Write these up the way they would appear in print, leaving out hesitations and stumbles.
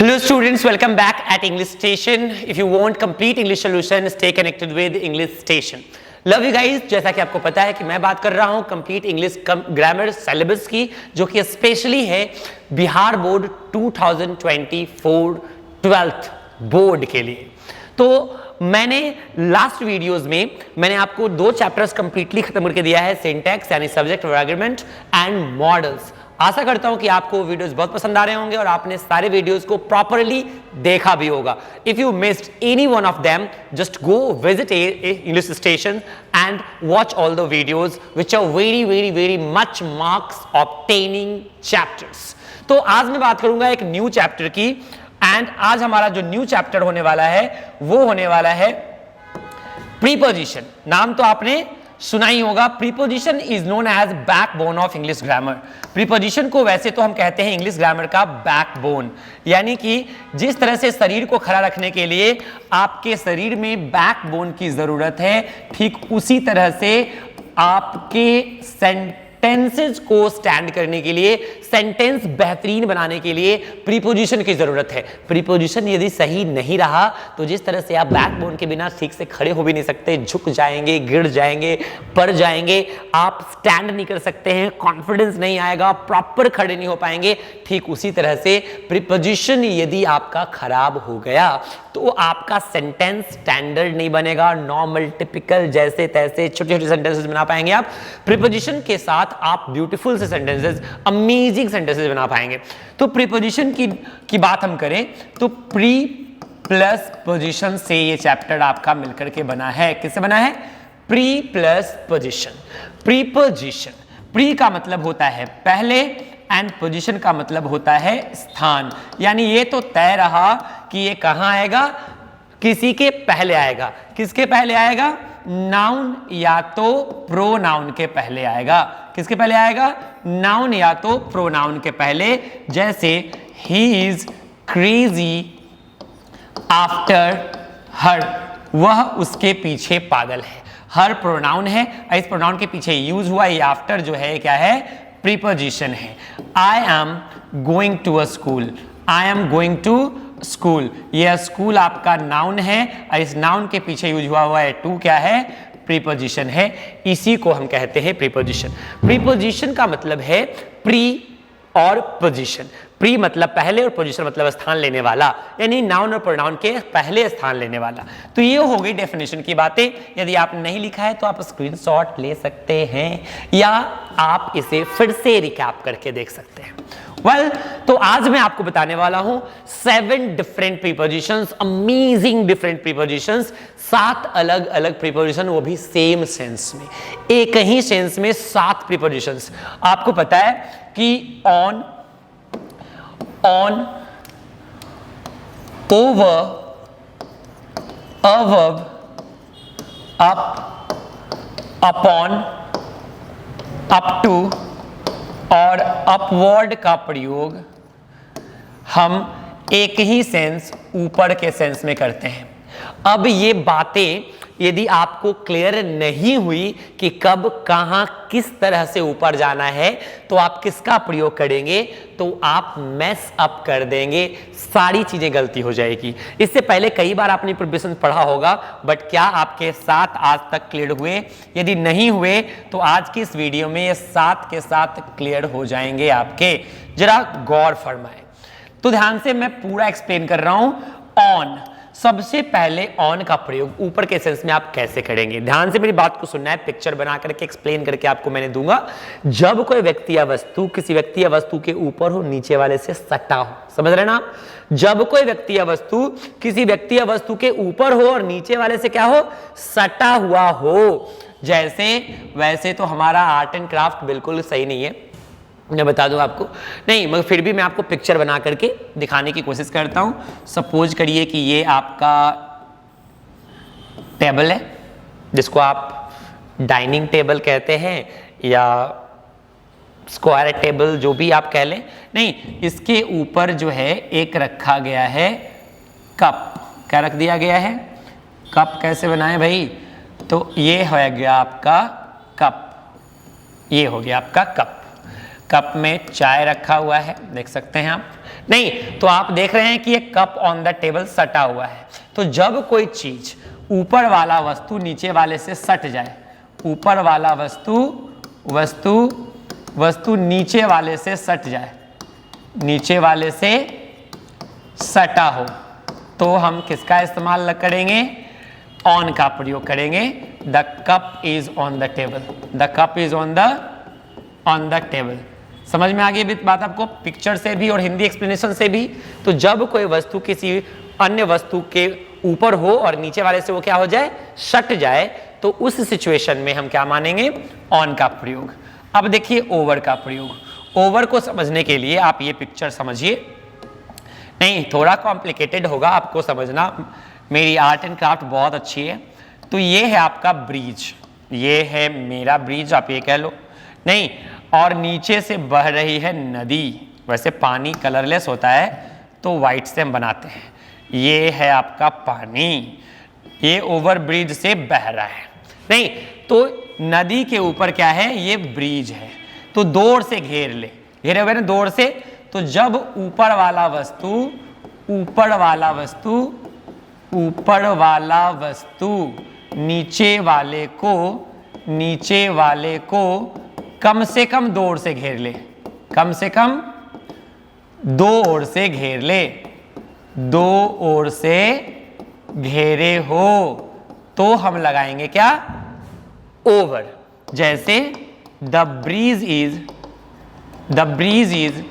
Hello students, welcome back at English Station. If you want complete English solution, stay connected with English Station. Love you guys. जैसा कि आपको पता है कि मैं बात कर रहा हूँ कंप्लीट इंग्लिश ग्रामर सिलेबस की, जो कि स्पेशली है बिहार बोर्ड 2024 12th बोर्ड के लिए। तो मैंने लास्ट वीडियोस में मैंने आपको दो चैप्टर्स कंप्लीटली खत्म करके दिया है, सिंटैक्स यानी subject verb agreement and modals. आशा करता हूं कि आपको वीडियोस बहुत पसंद आ रहे होंगे और आपने सारे वीडियोस को प्रॉपरली देखा भी होगा। If you missed any one of them, just go visit English station and watch all the videos which are very very very much marks obtaining chapters. तो आज मैं बात करूंगा एक न्यू चैप्टर की, एंड आज हमारा जो न्यू चैप्टर होने वाला है वो होने वाला है प्रीपोजिशन। नाम तो आपने सुना ही होगा। Preposition is known as backbone of English grammar. Preposition को वैसे तो हम कहते हैं इंग्लिश ग्रामर का बैकबोन, यानी कि जिस तरह से शरीर को खड़ा रखने के लिए आपके शरीर में बैकबोन की जरूरत है, ठीक उसी तरह से आपके सेंटेंसेस को स्टैंड करने के लिए, सेंटेंस बेहतरीन बनाने के लिए प्रीपोजिशन की जरूरत है। प्रीपोजिशन यदि सही नहीं रहा तो जिस तरह से आप बैकबोन के बिना ठीक से खड़े हो भी नहीं सकते, झुक जाएंगे, गिर जाएंगे, पड़ जाएंगे, आप स्टैंड नहीं कर सकते हैं, कॉन्फिडेंस नहीं आएगा, प्रॉपर खड़े नहीं हो पाएंगे, ठीक उसी तरह से प्रीपोजिशन यदि आपका खराब हो गया तो आपका सेंटेंस स्टैंडर्ड नहीं बनेगा, नॉर्मल टिपिकल जैसे तैसे छोटे छोटे सेंटेंसेस बना पाएंगे आप। प्रीपोजिशन के साथ आप ब्यूटीफुल से सेंटेंसेस, अमेजिंग सेंटेंसेस बना पाएंगे। तो प्रीपोजिशन की बात हम करें तो प्री प्लस पोजिशन से ये चैप्टर आपका मिलकर के बना है। किससे बना है? Pre plus position. Preposition, pre का मतलब होता है पहले एंड पोजीशन का मतलब होता है स्थान, यानी ये तो तय रहा कि ये कहां आएगा, किसी के पहले आएगा। किसके पहले आएगा? नाउन या तो प्रोनाउन के पहले आएगा। किसके पहले आएगा? नाउन या तो प्रोनाउन के पहले। जैसे he is crazy after her, वह उसके पीछे पागल है। हर प्रोनाउन है, इस प्रोनाउन के पीछे यूज हुआ, ये आफ्टर जो है क्या है? प्रीपोजिशन है। I am going to a school, I am going to school, यह स्कूल आपका नाउन है, इस नाउन के पीछे यूज हुआ है टू क्या है? प्रीपोजिशन है। इसी को हम कहते हैं प्रीपोजिशन। प्रीपोजिशन का मतलब है प्री और पोजीशन। प्री मतलब पहले और पोजीशन मतलब स्थान लेने वाला, यानी नाउन और प्रोनाउन के पहले स्थान लेने वाला। तो ये हो गई डेफिनेशन की बातें। यदि आपने नहीं लिखा है तो आप स्क्रीनशॉट ले सकते हैं या आप इसे फिर से रिकैप करके देख सकते हैं। तो आज मैं आपको बताने वाला हूं 7 different prepositions, amazing different prepositions, 7 अलग अलग प्रीपोजिशन, वो भी सेम सेंस में, एक ही सेंस में 7 प्रीपोजिशंस। आपको पता है कि on, over, above, up, upon, up to और अपवर्ड का प्रयोग हम एक ही सेंस, ऊपर के सेंस में करते हैं। अब ये बातें यदि आपको क्लियर नहीं हुई कि कब, कहां, किस तरह से ऊपर जाना है, तो आप किसका प्रयोग करेंगे? तो आप मेस अप कर देंगे, सारी चीजें गलती हो जाएगी। इससे पहले कई बार आपने प्रिपरेशन पढ़ा होगा, बट क्या आपके साथ आज तक क्लियर हुए? यदि नहीं हुए तो आज की इस वीडियो में ये 7 के साथ क्लियर हो जाएंगे आपके। जरा गौर फरमाएं। तो ध्यान से मैं पूरा एक्सप्लेन कर रहा हूं। ऑन, सबसे पहले ऑन का प्रयोग ऊपर के सेंस में आप कैसे करेंगे? ध्यान से मेरी बात को सुनना है, पिक्चर बना करके एक्सप्लेन करके आपको मैंने दूंगा। जब कोई व्यक्ति या वस्तु किसी व्यक्ति या वस्तु के ऊपर हो, नीचे वाले से सटा हो, समझ रहे ना आप? जब कोई व्यक्ति या वस्तु किसी व्यक्ति या वस्तु के ऊपर हो और नीचे वाले से क्या हो? सटा हुआ हो। जैसे, वैसे तो हमारा आर्ट एंड क्राफ्ट बिल्कुल सही नहीं है, मैं बता दूं आपको, नहीं मगर फिर भी मैं आपको पिक्चर बना करके दिखाने की कोशिश करता हूं। सपोज करिए कि ये आपका टेबल है, जिसको आप डाइनिंग टेबल कहते हैं या स्क्वायर टेबल, जो भी आप कह लें। नहीं, इसके ऊपर जो है एक रखा गया है कप। क्या रख दिया गया है? कप। कैसे बनाए भाई? तो ये हो गया आपका कप, ये हो गया आपका कप। कप में चाय रखा हुआ है, देख सकते हैं आप। नहीं तो आप देख रहे हैं कि एक कप ऑन द टेबल सटा हुआ है। तो जब कोई चीज ऊपर वाला वस्तु नीचे वाले से सट जाए, ऊपर वाला वस्तु नीचे वाले से सट जाए, नीचे वाले से सटा हो, तो हम किसका इस्तेमाल करेंगे? ऑन का प्रयोग करेंगे। The cup is on the table, the cup is on the table. समझ में आ गई बात आपको, पिक्चर से भी और हिंदी एक्सप्लेनेशन से भी। तो जब कोई वस्तु किसी अन्य वस्तु के ऊपर हो और नीचे वाले से वो क्या हो जाए? सट जाए, तो उस सिचुएशन में हम क्या मानेंगे? ऑन का प्रयोग। अब देखिए ओवर का प्रयोग। ओवर को समझने के लिए आप ये पिक्चर समझिए, नहीं थोड़ा कॉम्प्लिकेटेड होगा आपको समझना, मेरी आर्ट एंड क्राफ्ट बहुत अच्छी है। तो ये है आपका ब्रिज, ये है मेरा ब्रिज आप ये कह लो, नहीं, और नीचे से बह रही है नदी। वैसे पानी कलरलेस होता है तो वाइट से हम बनाते हैं। ये है आपका पानी, ये ओवर ब्रिज से बह रहा है। नहीं तो नदी के ऊपर क्या है? ये ब्रिज है। तो दौड़ से घेर ले, घेरे हुए ना दौड़ से। तो जब ऊपर वाला वस्तु नीचे वाले को कम से कम दो ओर से घेर ले, कम से कम दो ओर से घेर ले, दो ओर से घेरे हो, तो हम लगाएंगे क्या? ओवर। जैसे the bridge is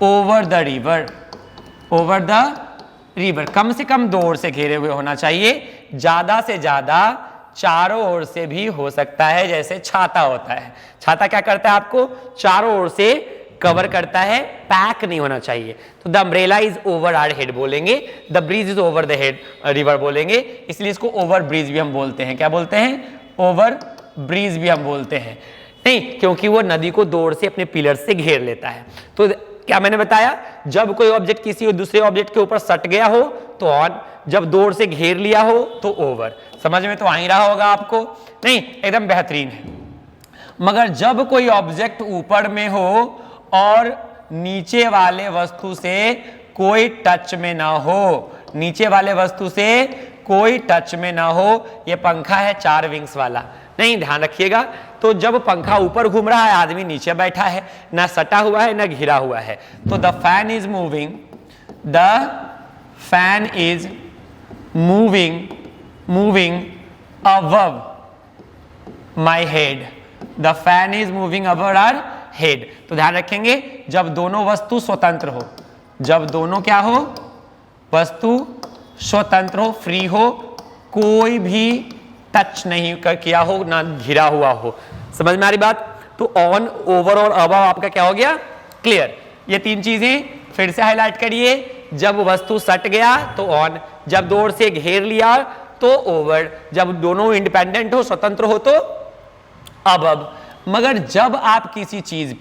over the river, over the river. कम से कम दो ओर से घेरे हुए होना चाहिए, ज्यादा से ज्यादा चारों ओर से भी हो सकता है। जैसे छाता होता है, छाता क्या करता है? आपको चारों ओर से कवर करता है, पैक नहीं होना चाहिए। तो the umbrella is over our head बोलेंगे, the bridge is over the head river बोलेंगे, इसलिए इसको ओवर ब्रिज भी हम बोलते हैं। क्या बोलते हैं? ओवर ब्रिज भी हम बोलते हैं। नहीं, क्योंकि वो नदी को दो ओर से अपने पिलर से घेर लेता है। तो क्या मैंने बताया? जब कोई ऑब्जेक्ट किसी दूसरे ऑब्जेक्ट के ऊपर सट गया हो तो ऑन, जब दो ओर से घेर लिया हो तो ओवर। समझ में तो आ ही रहा होगा आपको, नहीं एकदम बेहतरीन है। मगर जब कोई ऑब्जेक्ट ऊपर में हो और नीचे वाले वस्तु से कोई टच में ना हो, नीचे वाले वस्तु से कोई टच में ना हो, ये पंखा है 4 विंग्स वाला, नहीं ध्यान रखिएगा। तो जब पंखा ऊपर घूम रहा है, आदमी नीचे बैठा है, ना सटा हुआ है ना घिरा हुआ है, तो the fan is moving, the fan is moving above my head, the fan is moving above our head। तो ध्यान रखेंगे, जब दोनों वस्तु स्वतंत्र हो, जब दोनों क्या हो? वस्तु स्वतंत्र हो, फ्री हो, कोई भी टच नहीं किया हो, ना घिरा हुआ हो। समझ में आ रही बात? तो ऑन, ओवर और अबव आपका क्या हो गया? क्लियर। ये 3 चीजें फिर से हाईलाइट करिए। जब वस्तु सट गया तो ऑन, जब दो ओर से घेर लिया तो ओवर, जब दोनों इंडिपेंडेंट हो, स्वतंत्र हो तो अबव। मगर जब आप किसी चीज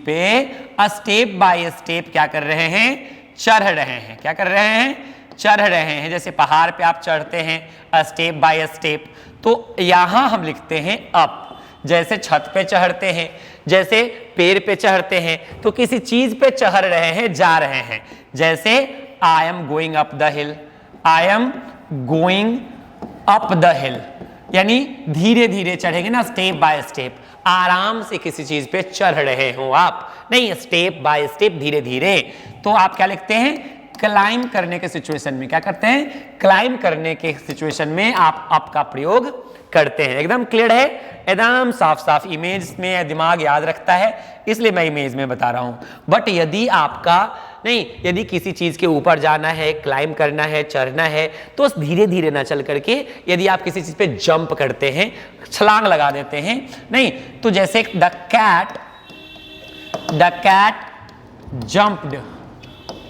पे स्टेप बाय स्टेप क्या कर रहे हैं? चढ़ रहे हैं। क्या कर रहे हैं? चढ़ रहे हैं। जैसे पहाड़ पे आप चढ़ते हैं स्टेप बाय स्टेप, तो यहां हम लिखते हैं अप। जैसे छत पे चढ़ते हैं, जैसे पेड़ पे चढ़ते हैं, तो किसी चीज पे चढ़ रहे हैं, जा रहे हैं। जैसे आई am going up the hill, I am going up the हिल, यानी धीरे धीरे चढ़ेंगे ना, स्टेप बाय स्टेप। आराम से किसी चीज पे चढ़ रहे हो आप, नहीं स्टेप बाय स्टेप, धीरे धीरे। तो आप क्या लिखते हैं? क्लाइम करने के सिचुएशन में क्या करते हैं? क्लाइम करने के सिचुएशन में आप अप का प्रयोग करते हैं। एकदम क्लियर है, एकदम साफ साफ। इमेज में दिमाग याद रखता है, इसलिए मैं इमेज में बता रहा हूं। बट यदि आपका नहीं, यदि किसी चीज के ऊपर जाना है, क्लाइम करना है, चढ़ना है, तो धीरे धीरे ना चल करके, यदि आप किसी चीज पे जंप करते हैं, छलांग लगा देते हैं, नहीं तो जैसे the cat jumped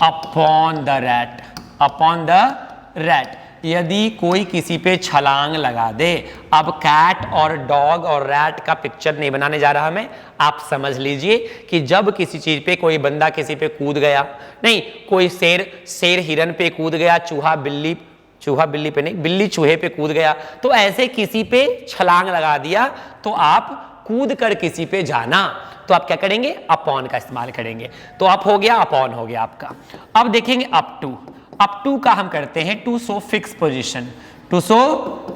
upon the rat. यदि कोई किसी पे छलांग लगा दे, अब कैट और डॉग और रैट का पिक्चर नहीं बनाने जा रहा मैं, आप समझ लीजिए कि जब किसी चीज पे कोई बंदा किसी पे कूद गया, नहीं कोई शेर हिरन पे कूद गया, चूहा बिल्ली पे नहीं, बिल्ली चूहे पे कूद गया, तो ऐसे किसी पे छलांग लगा दिया तो आप कूद कर किसी पे जाना, तो आप क्या करेंगे, अपॉन का इस्तेमाल करेंगे। तो अप हो गया, अपॉन हो गया आपका। अब देखेंगे अप टू। अप टू का हम करते हैं to show fix position, to show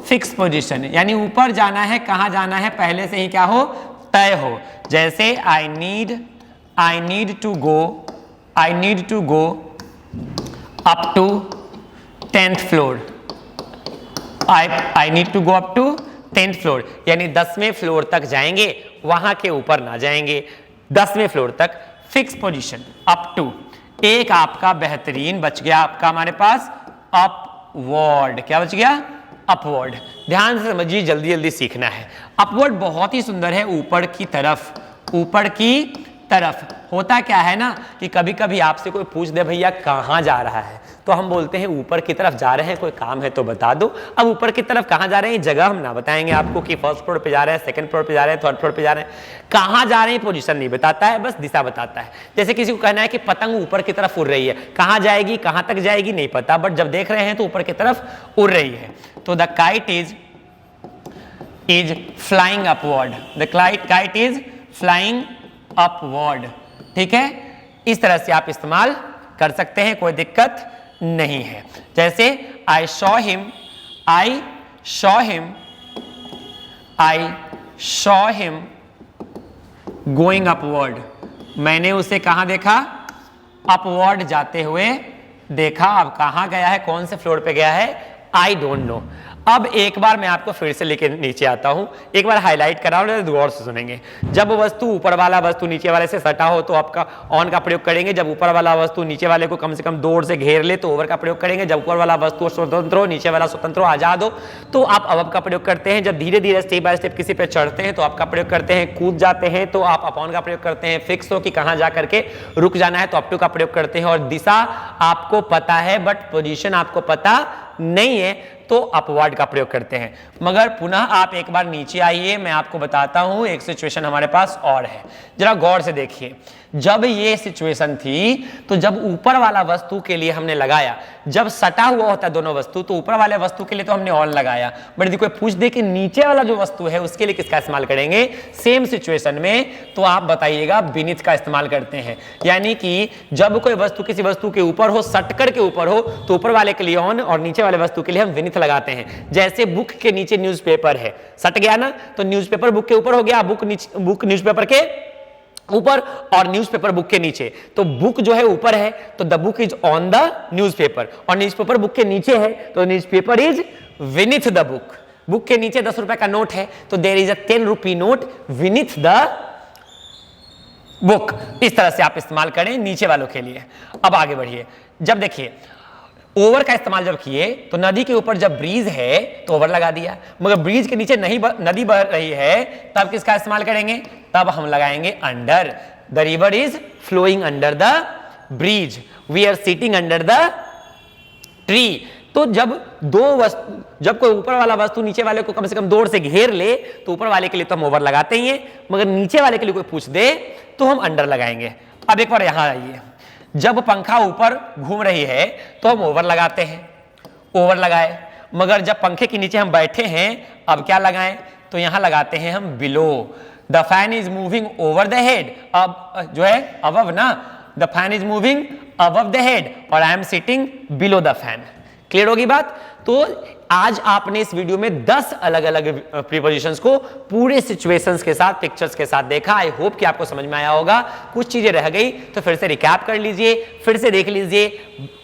fix position, यानी ऊपर जाना है, कहां जाना है पहले से ही क्या हो, तय हो। जैसे I need to go up to 10th floor, I need to go up to 10th floor, यानी 10वें फ्लोर तक जाएंगे, वहां के ऊपर ना जाएंगे, 10वें फ्लोर तक। Fix position up to. एक आपका बेहतरीन बच गया आपका हमारे पास अपवर्ड। क्या बच गया, अपवर्ड। ध्यान से समझिए, जल्दी जल्दी सीखना है। अपवर्ड बहुत ही सुंदर है, ऊपर की तरफ, ऊपर की तरफ। होता क्या है ना कि कभी कभी आपसे कोई पूछ दे भैया कहाँ जा रहा है, तो हम बोलते हैं ऊपर की तरफ जा रहे हैं, कोई काम है तो बता दो। अब ऊपर की तरफ कहाँ जा रहे हैं, जगह हम ना बताएंगे आपको कि फर्स्ट फ्लोर पे जा रहे हैं, सेकंड फ्लोर पे जा रहे हैं, थर्ड फ्लोर पे जा रहे हैं, कहाँ जा रहे हैं पोजीशन नहीं बताता है, बस दिशा बताता है। जैसे किसी को कहना है कि पतंग ऊपर की तरफ उड़ रही है, कहाँ जाएगी, कहाँ तक जाएगी नहीं पता, बट जब देख रहे हैं तो ऊपर की तरफ उड़ रही है। तो the kite is flying upward, the kite is flying upward. ठीक है, इस तरह से आप इस्तेमाल कर सकते हैं, कोई दिक्कत नहीं है। जैसे आई शॉ हिम गोइंग अपवर्ड, मैंने उसे कहां देखा, अपवर्ड जाते हुए देखा। अब कहां गया है, कौन से फ्लोर पे गया है, आई डोंट नो। अब एक बार मैं आपको फिर से लेके नीचे आता हूं, एक बार हाईलाइट करा और गौर से सुनेंगे। जब वस्तु ऊपर वाला वस्तु नीचे वाले से सटा हो तो आपका ऑन का प्रयोग करेंगे, जब ऊपर वाला वस्तु नीचे वाले को कम से कम दौड़ से घेर ले तो ओवर का प्रयोग करेंगे, जब ऊपर वाला वस्तु स्वतंत्र हो, नीचे वाला स्वतंत्र हो, आजाद हो तो आप अब का प्रयोग करते हैं। जब धीरे धीरे स्टेप बाय स्टेप किसी पे चढ़ते हैं तो आपका प्रयोग करते हैं, कूद जाते हैं तो आप अपॉन का प्रयोग करते हैं, फिक्स हो कि कहां जा करके रुक जाना है तो अप टू का प्रयोग करते हैं, और दिशा आपको पता है बट पोजीशन आपको पता नहीं है तो अपवर्ड का प्रयोग करते हैं। मगर पुनः आप एक बार नीचे आइए, मैं आपको बताता हूं एक सिचुएशन हमारे पास और है, जरा गौर से देखिए। जब ये सिचुएशन थी तो जब ऊपर वाला वस्तु के लिए हमने लगाया, जब सटा हुआ होता है दोनों वस्तु तो ऊपर वाले वस्तु के लिए तो हमने ऑन लगाया, बट यदि कोई पूछ दे कि नीचे वाला जो वस्तु है उसके लिए किसका इस्तेमाल करेंगे सेम सिचुएशन में, तो आप बताइएगा बीनीथ का इस्तेमाल करते हैं। यानी कि जब कोई वस्तु किसी वस्तु के ऊपर हो, सटकर के ऊपर हो, तो ऊपर वाले के लिए ऑन और नीचे वाले वस्तु के लिए हम बीनीथ लगाते हैं। जैसे बुक के नीचे न्यूज़पेपर है, सट गया ना तो न्यूज़पेपर बुक के ऊपर हो गया, बुक न्यूज़पेपर के ऊपर और न्यूज़पेपर बुक के नीचे। तो बुक जो है ऊपर है तो the book is on the newspaper, और न्यूज़पेपर बुक के नीचे है तो newspaper is beneath the book. Book के नीचे 10 रुपए का नोट है तो there is a 10 rupee note beneath the book. इस तरह से आप इस्तेमाल करें नीचे वालों के लिए। अब आगे बढ़िए, जब देखिए ओवर का इस्तेमाल जब किए तो नदी के ऊपर जब ब्रिज है तो ओवर लगा दिया, मगर ब्रिज के नीचे नहीं नदी बह रही है तब किसका इस्तेमाल करेंगे, तब हम लगाएंगे under. The river is flowing under the bridge, we are sitting under the tree. तो जब जब कोई ऊपर वाला वस्तु नीचे वाले को कम से कम दौड़ से घेर ले तो ऊपर वाले के लिए तो हम ओवर लगाते ही हैं, मगर नीचे वाले के लिए कोई पूछ दे तो हम अंडर लगाएंगे। अब एक बार यहां आइए, जब पंखा ऊपर घूम रही है तो हम ओवर लगाते हैं, ओवर लगाए, मगर जब पंखे के नीचे हम बैठे हैं अब क्या लगाएं, तो यहां लगाते हैं हम below. The fan is moving over the head, अब जो है अबव ना, the fan is moving above the head और I am sitting below the fan. Clear होगी बात। तो आज आपने इस वीडियो में 10 अलग अलग प्रीपोजिशंस को पूरे सिचुएशंस के साथ, पिक्चर्स के साथ देखा। आई होप कि आपको समझ में आया होगा। कुछ चीजें रह गई तो फिर से रिकैप कर लीजिए, फिर से देख लीजिए।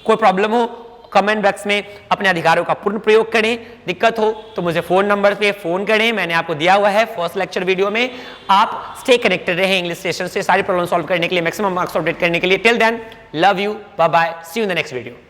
कोई प्रॉब्लम हो कमेंट बॉक्स में अपने अधिकारों का पूर्ण प्रयोग करें, दिक्कत हो तो मुझे फोन नंबर पे फोन करें, मैंने आपको दिया हुआ है फर्स्ट लेक्चर वीडियो में। आप स्टे कनेक्टेड रहे इंग्लिश स्टेशन से सारी प्रॉब्लम सॉल्व करने के लिए, मैक्सिमम मार्क्स अपडेट करने के लिए। Till then love you, bye bye, see you in the next video.